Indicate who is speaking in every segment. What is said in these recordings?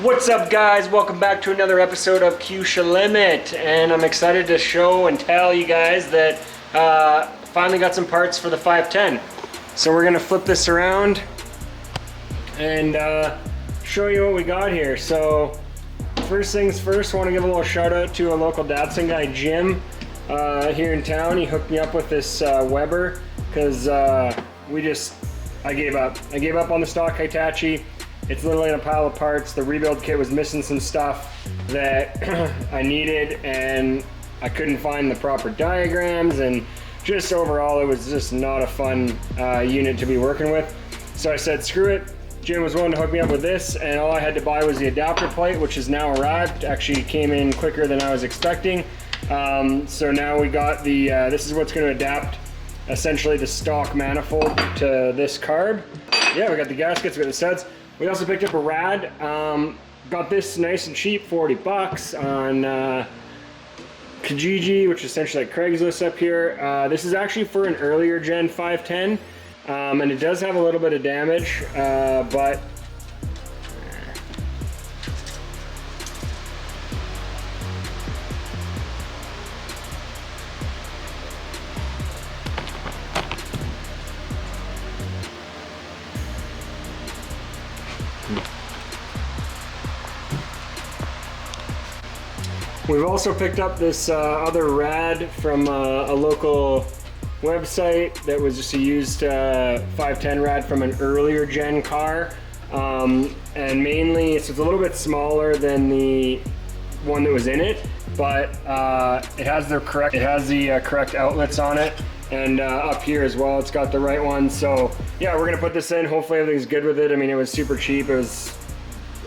Speaker 1: What's up, guys? Welcome back to another episode of Kyushalimit, and I'm excited to show and tell you guys that finally got some parts for the 510. So we're gonna flip this around and show you what we got here. So first things first, I want to give a little shout out to a local Datsun guy, Jim, here in town. He hooked me up with this Weber because I gave up. I gave up on the stock Hitachi. It's literally in a pile of parts. The rebuild kit was missing some stuff that I needed, and I couldn't find the proper diagrams, and just overall it was just not a fun unit to be working with. So I said screw it. Jim was willing to hook me up with this, and all I had to buy was the adapter plate, which has now arrived. Actually came in quicker than I was expecting. So now we got the this is what's going to adapt essentially the stock manifold to this carb. Yeah, we got the gaskets, we got the studs. We also picked up a rad. Got this nice and cheap, 40 bucks on Kijiji, which is essentially like Craigslist up here. This is actually for an earlier gen 510, and it does have a little bit of damage, but we've also picked up this other rad from a local website that was just a used 510 rad from an earlier gen car, and mainly it's a little bit smaller than the one that was in it, but it has the correct outlets on it, and up here as well it's got the right one. So yeah, we're gonna put this in. Hopefully everything's good with it. I mean, it was super cheap. It was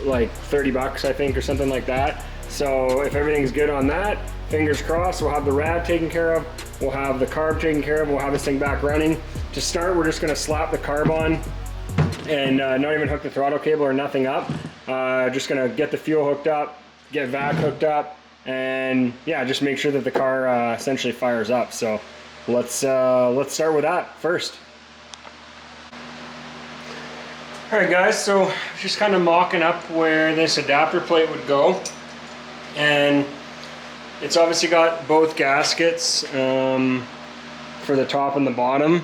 Speaker 1: like 30 bucks I think, or something like that. So if everything's good on that, fingers crossed, we'll have the rad taken care of, we'll have the carb taken care of, we'll have this thing back running. To start, we're just gonna slap the carb on and not even hook the throttle cable or nothing up. Just gonna get the fuel hooked up, get vac hooked up, and yeah, just make sure that the car essentially fires up. So let's start with that first. All right, guys, so just kind of mocking up where this adapter plate would go. And it's obviously got both gaskets for the top and the bottom.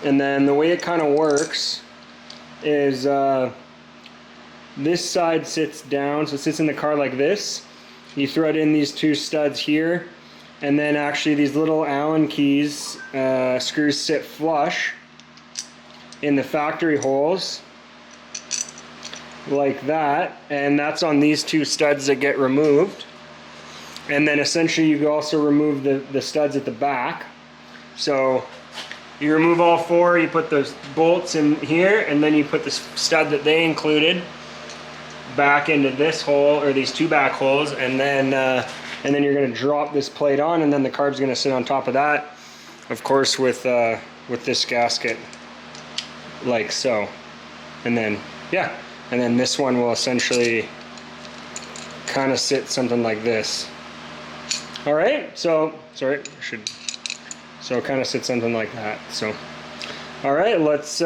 Speaker 1: And then the way it kind of works is this side sits down, so it sits in the car like this. You thread in these two studs here, and then actually these little Allen keys screws sit flush in the factory holes like that, and that's on these two studs that get removed. And then essentially you also remove the studs at the back. So you remove all four, you put those bolts in here, and then you put the stud that they included back into this hole, or these two back holes, and then you're going to drop this plate on, and then the carb's going to sit on top of that, of course, with this gasket like so. And then yeah, and then this one will essentially kind of sit something like this. All right, so sorry, so it kind of sits something like that. So all right, let's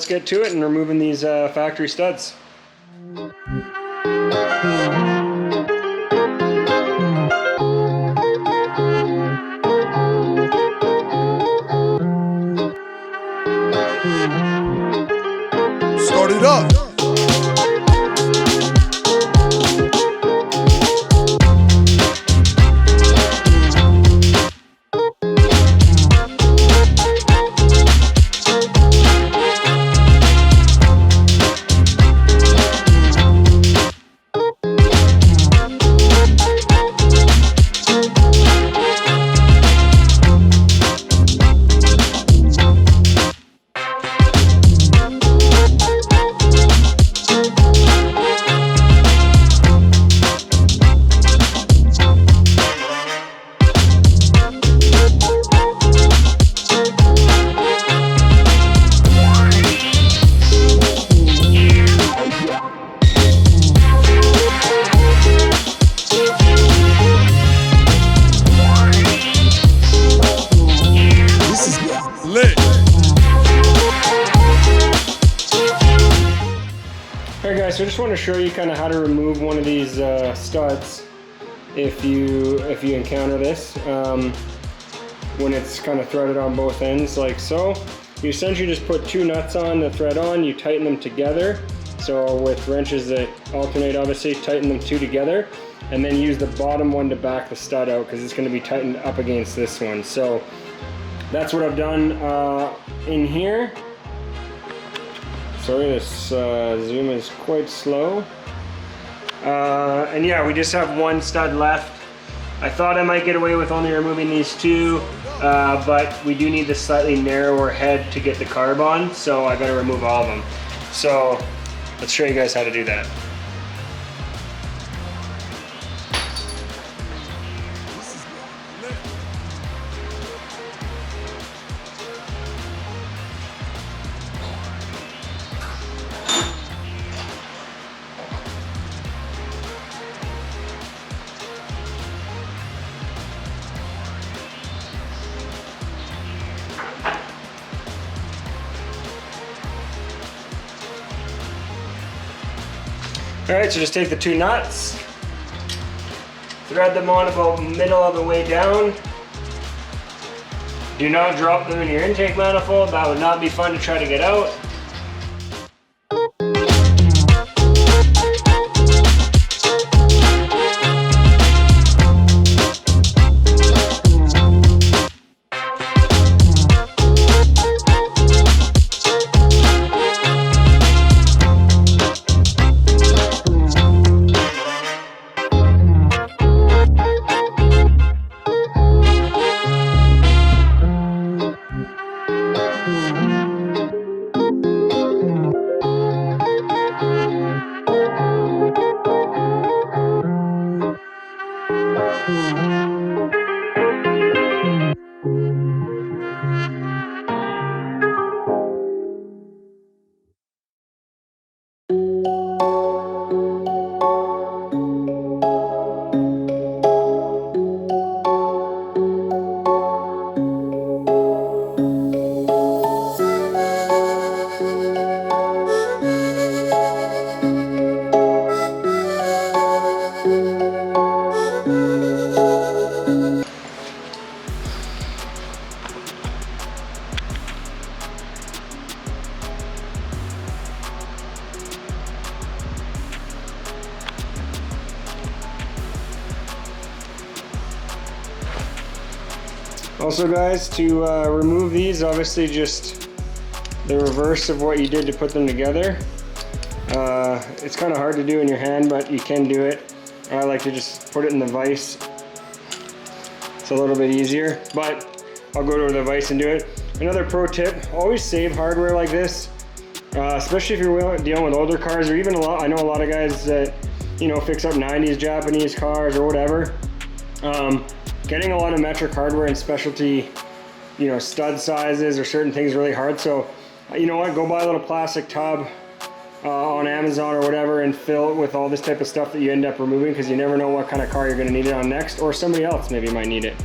Speaker 1: get to it and removing these factory studs.
Speaker 2: Start it up.
Speaker 1: so I just want to show you kind of how to remove one of these studs if you encounter this when it's kind of threaded on both ends like so. You essentially just put two nuts on the thread on, you tighten them together. So with wrenches that alternate, obviously tighten them two together, and then use the bottom one to back the stud out because it's going to be tightened up against this one. So that's what I've done in here. Sorry, this zoom is quite slow. And yeah, we just have one stud left. I thought I might get away with only removing these two, but we do need the slightly narrower head to get the carb on, so I gotta remove all of them. So let's show you guys how to do that. Alright, so just take the two nuts, thread them on about middle of the way down. Do not drop them in your intake manifold, that would not be fun to try to get out. Also guys, to remove these, obviously just the reverse of what you did to put them together. It's kind of hard to do in your hand, but you can do it. I like to just put it in the vise. It's a little bit easier, but I'll go to the vise and do it. Another pro tip, always save hardware like this, especially if you're dealing with older cars, or even I know a lot of guys that, you know, fix up 90s Japanese cars or whatever. Getting a lot of metric hardware and specialty, you know, stud sizes or certain things really hard. So, you know what, go buy a little plastic tub on Amazon or whatever and fill it with all this type of stuff that you end up removing, because you never know what kind of car you're going to need it on next, or somebody else maybe might need it.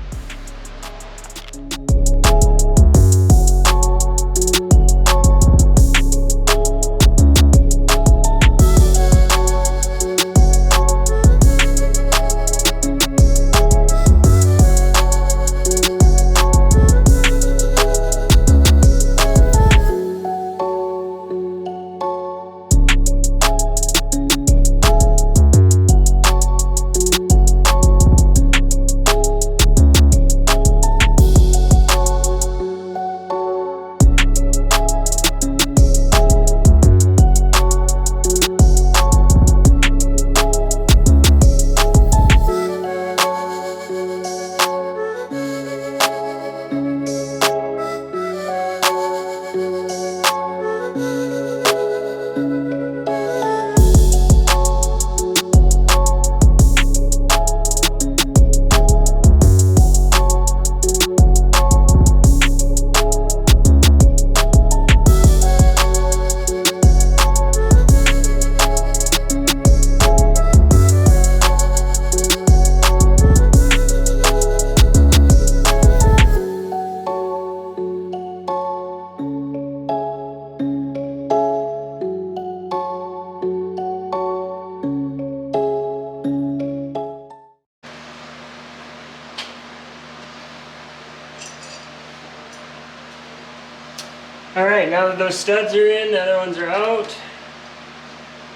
Speaker 1: Alright, now that those studs are in, the other ones are out,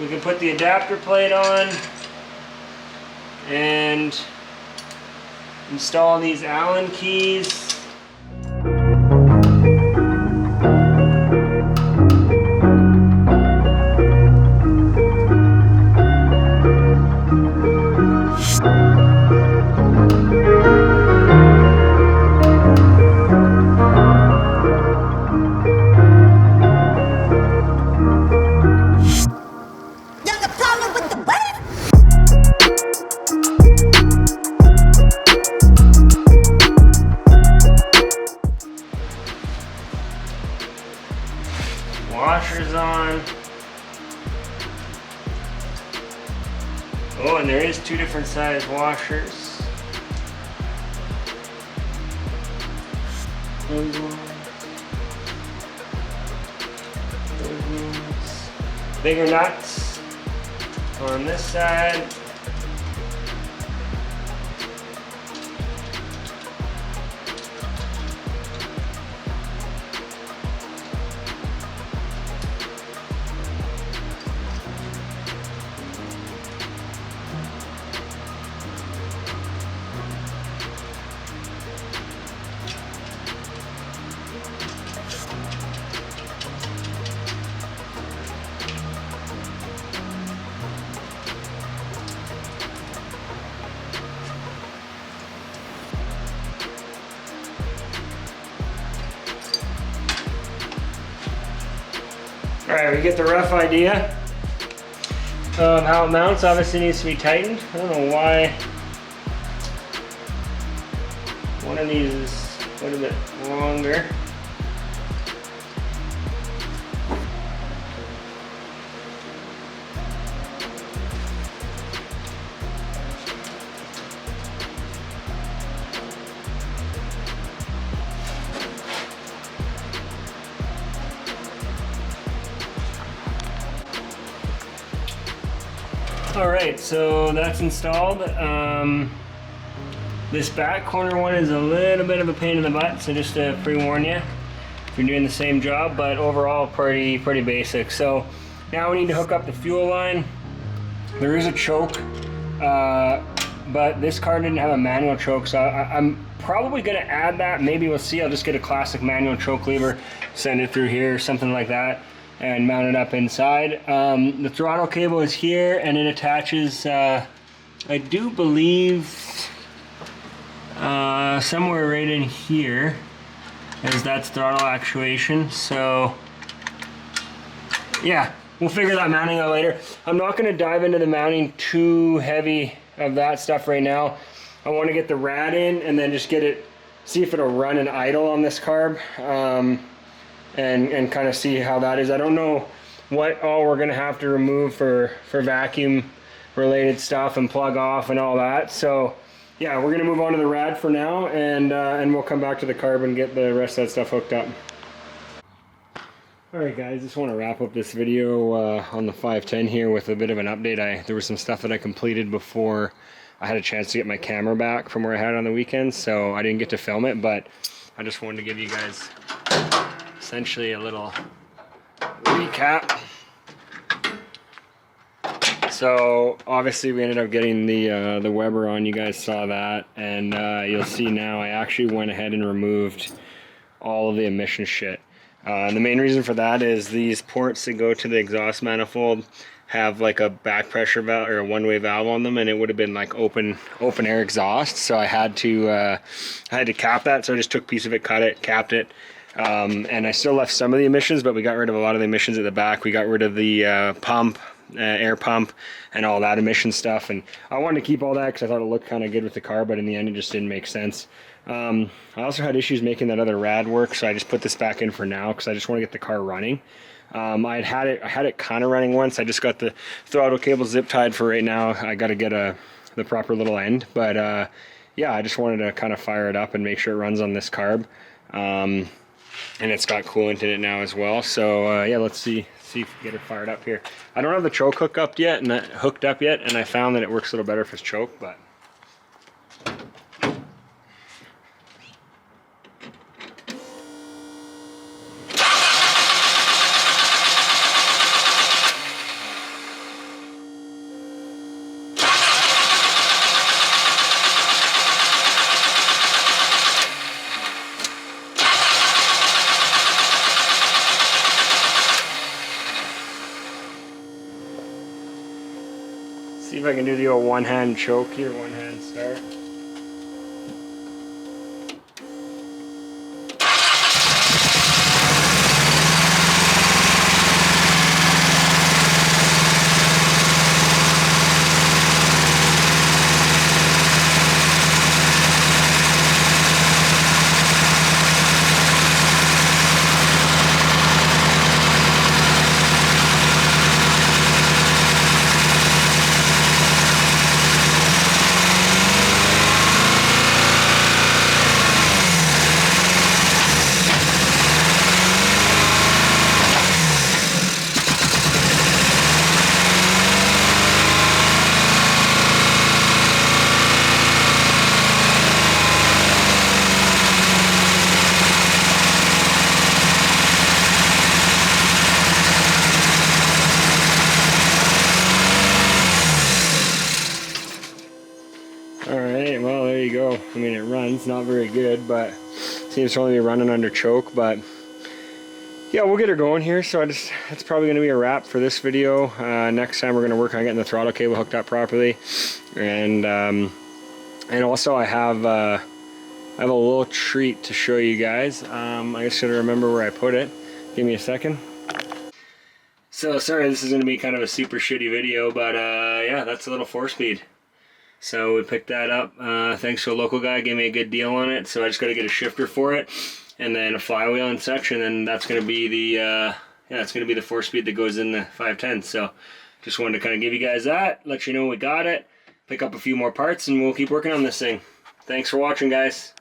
Speaker 1: we can put the adapter plate on and install these Allen keys. Washers on. Oh, and there is 2 different size washers. Those ones. Those ones. Bigger nuts on this side. Alright, we get the rough idea of how it mounts. Obviously needs to be tightened. I don't know why one of these is quite a bit longer. Alright, so that's installed. This back corner one is a little bit of a pain in the butt, so just to pre-warn you if you're doing the same job, but overall pretty basic. So now we need to hook up the fuel line. There is a choke, but this car didn't have a manual choke, so I'm probably going to add that. Maybe we'll see. I'll just get a classic manual choke lever, send it through here, something like that, and mount it up inside. The throttle cable is here, and it attaches, I do believe, somewhere right in here, as that's throttle actuation. So yeah, we'll figure that mounting out later. I'm not going to dive into the mounting too heavy of that stuff right now. I want to get the rad in and then just get it, see if it'll run and idle on this carb. And kind of see how that is. I don't know what all we're gonna have to remove for vacuum related stuff and plug off and all that. So yeah, we're gonna move on to the rad for now, and we'll come back to the carb and get the rest of that stuff hooked up. Alright guys, just want to wrap up this video on the 510 here with a bit of an update. There was some stuff that I completed before I had a chance to get my camera back from where I had it on the weekend, so I didn't get to film it, but I just wanted to give you guys essentially a little recap. So obviously we ended up getting the Weber on. You guys saw that, and you'll see now I actually went ahead and removed all of the emission shit. And the main reason for that is these ports that go to the exhaust manifold have like a back pressure valve or a one-way valve on them, and it would have been like open air exhaust. So I had to cap that. So I just took a piece of it, cut it, capped it. And I still left some of the emissions, but we got rid of a lot of the emissions at the back. We got rid of the pump, air pump, and all that emission stuff. And I wanted to keep all that because I thought it looked kind of good with the car, but in the end it just didn't make sense. I also had issues making that other rad work, so I just put this back in for now because I just want to get the car running. I had it kind of running once. I just got the throttle cable zip tied for right now. I got to get the proper little end, but yeah, I just wanted to kind of fire it up and make sure it runs on this carb. And it's got coolant in it now as well. So yeah, let's see if we get it fired up here. I don't have the choke hooked up yet, and I found that it works a little better if it's choke, but. See if I can do the old one-hand choke here, one-hand start. Alright, well there you go. I mean it runs, not very good, but seems to only be running under choke, but yeah, we'll get her going here. So that's probably going to be a wrap for this video. Next time we're going to work on getting the throttle cable hooked up properly, and also I have a little treat to show you guys. I just gotta remember where I put it. Give me a second. So sorry, this is going to be kind of a super shitty video, but yeah, that's a little 4-speed. So we picked that up thanks to a local guy, gave me a good deal on it. So I just got to get a shifter for it, and then a flywheel and such, and then that's going to be the it's going to be the 4-speed that goes in the 510. So just wanted to kind of give you guys that, let you know we got it, pick up a few more parts, and we'll keep working on this thing. Thanks for watching, guys.